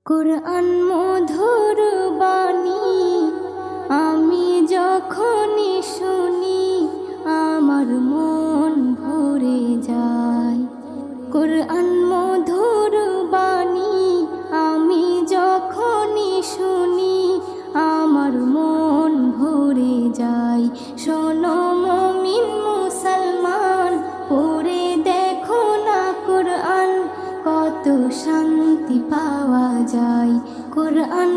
কুরআন মধুর বাণী আমি যখনই শুনি আমার মন ভরে যায়। কুরআন মধুর বাণী আমি যখনই শুনি আমার মন ভরে যায়। শোনো মুমিন মুসলমান, পড়ে দেখো না কুরআন, কত শান্তি পাওয়া যায়। কুরআন